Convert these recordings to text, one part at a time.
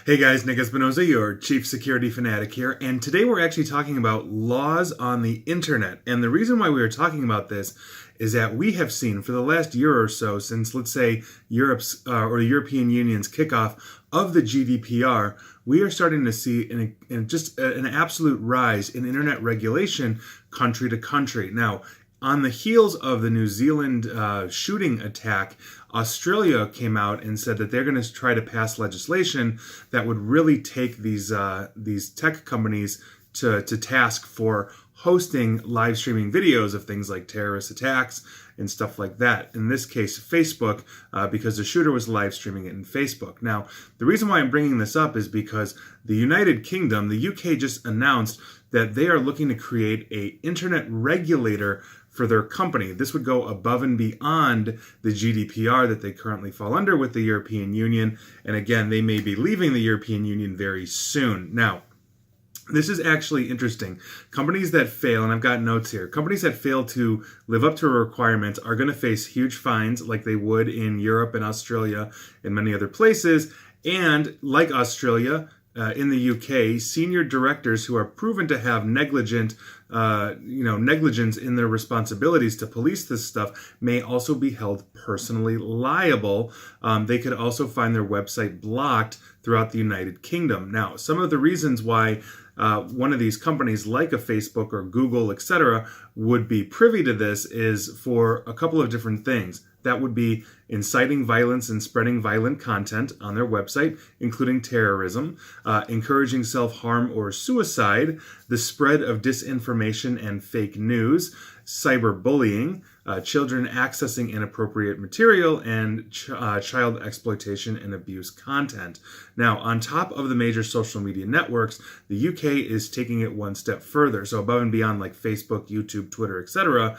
Hey guys, Nick Espinoza, your chief security fanatic here, and today we're actually talking about laws on the internet. And the reason why we are talking about this is that we have seen for the last year or so, since let's say Europe's or the European Union's kickoff of the GDPR, we are starting to see an absolute rise in internet regulation country to country. Now, on the heels of the New Zealand shooting attack, Australia came out and said that they're going to try to pass legislation that would really take these tech companies to task for hosting live streaming videos of things like terrorist attacks and stuff like that. In this case, Facebook, because the shooter was live streaming it in Facebook. Now, the reason why I'm bringing this up is because the United Kingdom, the UK, just announced that they are looking to create an internet regulator for their company. This would go above and beyond the GDPR that they currently fall under with the European Union. And again, they may be leaving the European Union very soon. Now, this is actually interesting. Companies that fail, and I've got notes here, companies that fail to live up to requirements are going to face huge fines like they would in Europe and Australia and many other places. And like Australia, in the UK, senior directors who are proven to have negligence in their responsibilities to police this stuff may also be held personally liable. They could also find their website blocked throughout the United Kingdom. Now, some of the reasons why one of these companies like a Facebook or Google, etc., would be privy to this is for a couple of different things. That would be inciting violence and spreading violent content on their website, including terrorism, encouraging self-harm or suicide, the spread of disinformation and fake news, cyberbullying, children accessing inappropriate material, and child exploitation and abuse content. Now, on top of the major social media networks, the UK is taking it one step further. So above and beyond like Facebook, YouTube, Twitter, etc.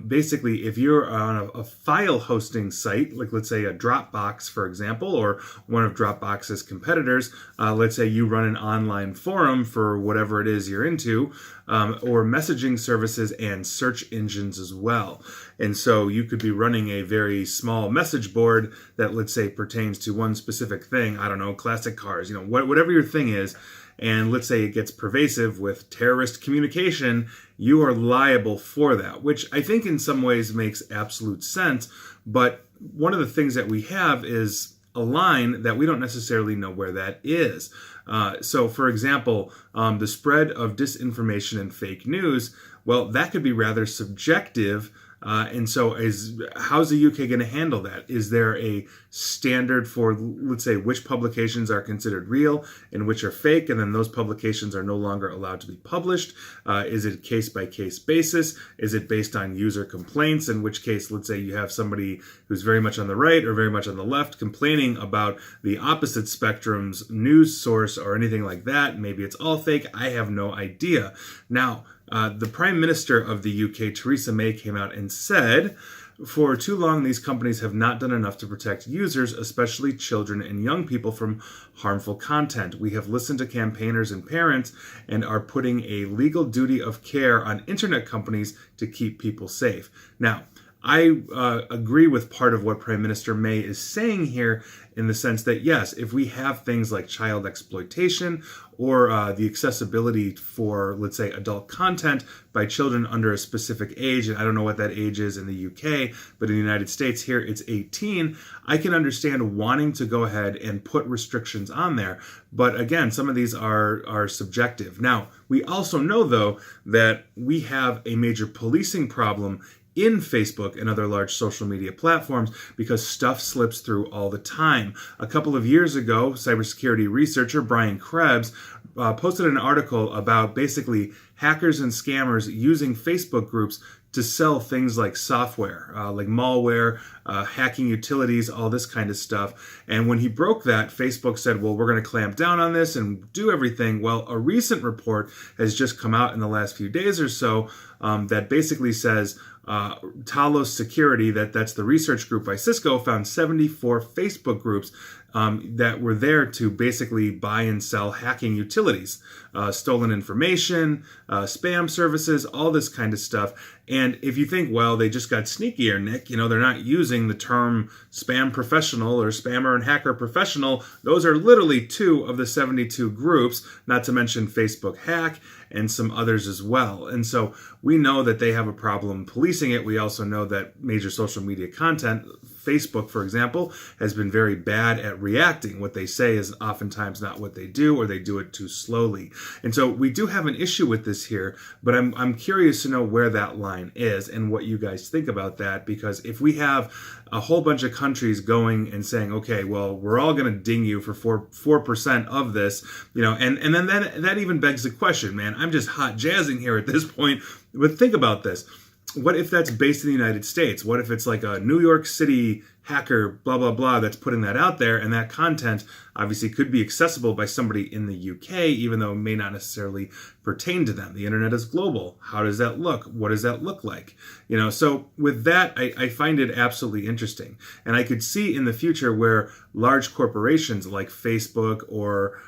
Basically, if you're on a file hosting site, like let's say a Dropbox, for example, or one of Dropbox's competitors, let's say you run an online forum for whatever it is you're into, or messaging services and search engines as well. And so you could be running a very small message board that, let's say, pertains to one specific thing. I don't know, classic cars, whatever your thing is. And let's say it gets pervasive with terrorist communication, you are liable for that, which I think in some ways makes absolute sense. But one of the things that we have is a line that we don't necessarily know where that is. So, for example, the spread of disinformation and fake news, well, that could be rather subjective. And so how's the UK going to handle that? Is there a standard for, let's say, which publications are considered real and which are fake, and then those publications are no longer allowed to be published? Is it case-by-case basis? Is it based on user complaints? In which case, let's say you have somebody who's very much on the right or very much on the left complaining about the opposite spectrum's news source or anything like that. Maybe it's all fake. I have no idea. Now, the Prime Minister of the UK, Theresa May, came out and said, for too long, these companies have not done enough to protect users, especially children and young people, from harmful content. We have listened to campaigners and parents and are putting a legal duty of care on internet companies to keep people safe. Now, I agree with part of what Prime Minister May is saying here in the sense that, yes, if we have things like child exploitation or the accessibility for, let's say, adult content by children under a specific age, and I don't know what that age is in the UK, but in the United States here it's 18, I can understand wanting to go ahead and put restrictions on there. But again, some of these are subjective. Now, we also know, though, that we have a major policing problem in Facebook and other large social media platforms because stuff slips through all the time. A couple of years ago, cybersecurity researcher Brian Krebs posted an article about basically hackers and scammers using Facebook groups to sell things like software, like malware, hacking utilities, all this kind of stuff. And when he broke that, Facebook said, well, we're going to clamp down on this and do everything. Well, a recent report has just come out in the last few days or so that basically says Talos Security, that's the research group by Cisco, found 74 Facebook groups that were there to basically buy and sell hacking utilities, stolen information, spam services, all this kind of stuff. And if you think, well, they just got sneakier, Nick, they're not using the term spam professional or spammer and hacker professional. Those are literally 2 of the 72 groups, not to mention Facebook Hack and some others as well. And so we know that they have a problem policing it. We also know that major social media content, Facebook, for example, has been very bad at reacting. What they say is oftentimes not what they do, or they do it too slowly. And so we do have an issue with this here, but I'm curious to know where that line is and what you guys think about that, because if we have a whole bunch of countries going and saying, okay, well, we're all going to ding you for 4% of this, and then that even begs the question, man, I'm just hot jazzing here at this point, but think about this. What if that's based in the United States? What if it's like a New York City hacker, blah, blah, blah, that's putting that out there, and that content obviously could be accessible by somebody in the UK, even though it may not necessarily pertain to them. The internet is global. How does that look? What does that look like? So with that, I find it absolutely interesting. And I could see in the future where large corporations like Facebook or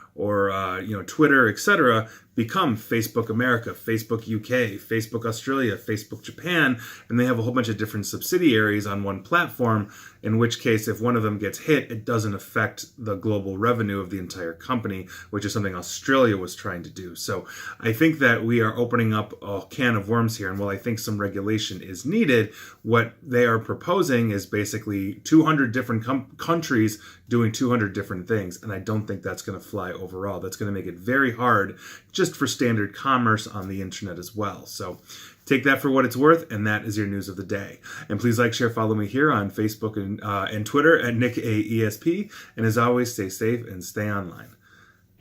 Twitter, etc., become Facebook America, Facebook UK, Facebook Australia, Facebook Japan, and they have a whole bunch of different subsidiaries on one platform, in which case if one of them gets hit, it doesn't affect the global revenue of the entire company, which is something Australia was trying to do. So I think that we are opening up a can of worms here, and while I think some regulation is needed, what they are proposing is basically 200 different countries doing 200 different things, and I don't think that's going to fly overall. That's going to make it very hard just for standard commerce on the internet as well. So take that for what it's worth, and that is your news of the day. And please like, share, follow me here on Facebook and Twitter at NickAESP. And as always, stay safe and stay online.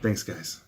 Thanks, guys.